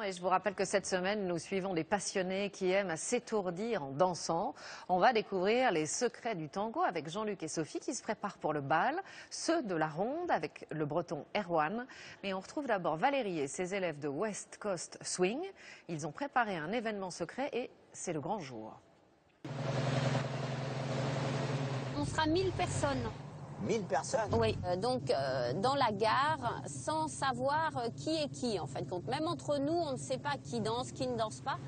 et je vous rappelle que cette semaine, nous suivons des passionnés qui aiment à s'étourdir en dansant. On va découvrir les secrets du tango avec Jean-Luc et Sophie qui se préparent pour le bal, ceux de la ronde avec le breton Erwan. Mais on retrouve d'abord Valérie et ses élèves de West Coast Swing. Ils ont préparé un événement secret et c'est le grand jour. On sera 1000 personnes. 1000 personnes? Oui, dans la gare, sans savoir qui est qui, en fin de compte. Même entre nous, on ne sait pas qui danse, qui ne danse pas.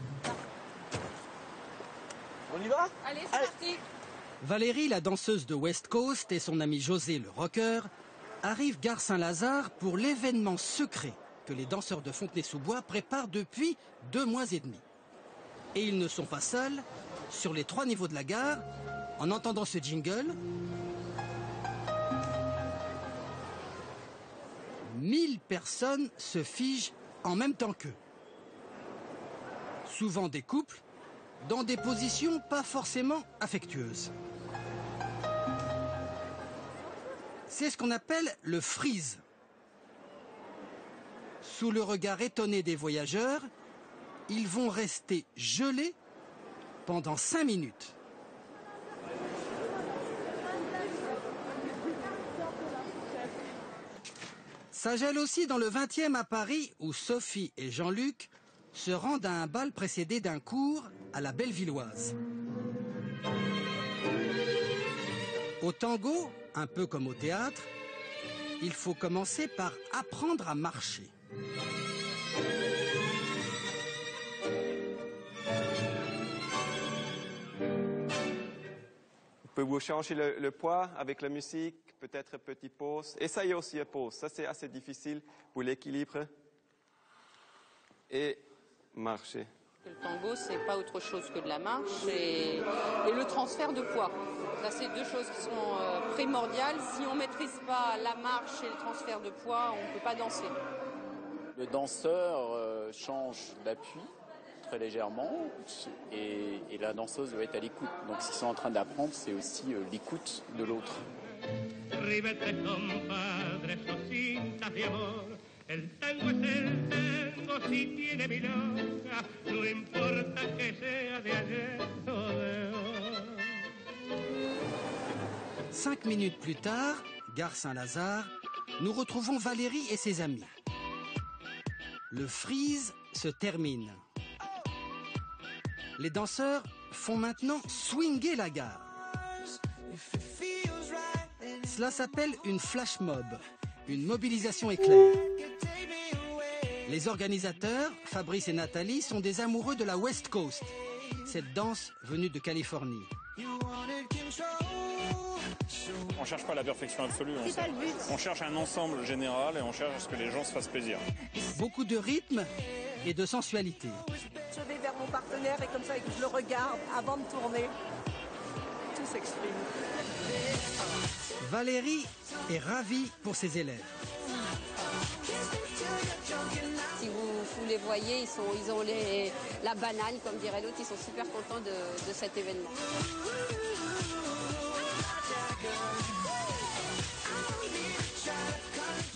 On y va? Allez, c'est parti. Valérie, la danseuse de West Coast, et son ami José, le rocker, arrivent gare Saint-Lazare pour l'événement secret que les danseurs de Fontenay-sous-Bois préparent depuis 2 mois et demi. Et ils ne sont pas seuls. Sur les 3 niveaux de la gare, en entendant ce jingle, 1000 personnes se figent en même temps qu'eux. Souvent des couples, dans des positions pas forcément affectueuses. C'est ce qu'on appelle le freeze. Sous le regard étonné des voyageurs, ils vont rester gelés pendant 5 minutes. Ça gèle aussi dans le 20e à Paris où Sophie et Jean-Luc se rendent à un bal précédé d'un cours à la Bellevilloise. Au tango, un peu comme au théâtre, il faut commencer par apprendre à marcher. Vous pouvez changer le poids avec la musique, peut-être petite pause. Essayez aussi une pause, ça c'est assez difficile pour l'équilibre. Et marcher. Le tango, c'est pas autre chose que de la marche et le transfert de poids. Ça, c'est 2 choses qui sont primordiales. Si on maîtrise pas la marche et le transfert de poids, on ne peut pas danser. Le danseur change d'appui très légèrement et la danseuse doit être à l'écoute. Donc s'ils sont en train d'apprendre, c'est aussi l'écoute de l'autre. El tango es el tango si tiene milonga, no importa que sea de ayer o de hoy. 5 minutes plus tard, gare Saint-Lazare, nous retrouvons Valérie et ses amis. Le freeze se termine. Les danseurs font maintenant swinger la gare. Cela s'appelle une flash mob, une mobilisation éclair. Les organisateurs, Fabrice et Nathalie, sont des amoureux de la West Coast, cette danse venue de Californie. On ne cherche pas la perfection absolue, on cherche un ensemble général et on cherche à ce que les gens se fassent plaisir. Beaucoup de rythme et de sensualité. Je vais vers mon partenaire et comme ça, je le regarde avant de tourner. Tout s'exprime. Valérie est ravie pour ses élèves. Si vous les voyez, ils ont la banane, comme dirait l'autre, ils sont super contents de cet événement.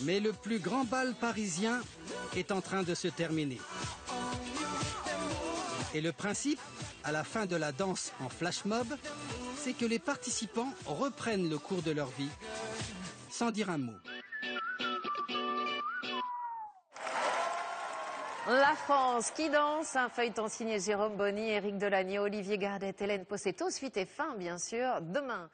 Mais le plus grand bal parisien est en train de se terminer. Et le principe, à la fin de la danse en flash mob, c'est que les participants reprennent le cours de leur vie sans dire un mot. La France qui danse, un feuilleton signé Jérôme Bonny, Éric Delagneau, Olivier Gardet, Hélène Possetto, suite et fin bien sûr, demain.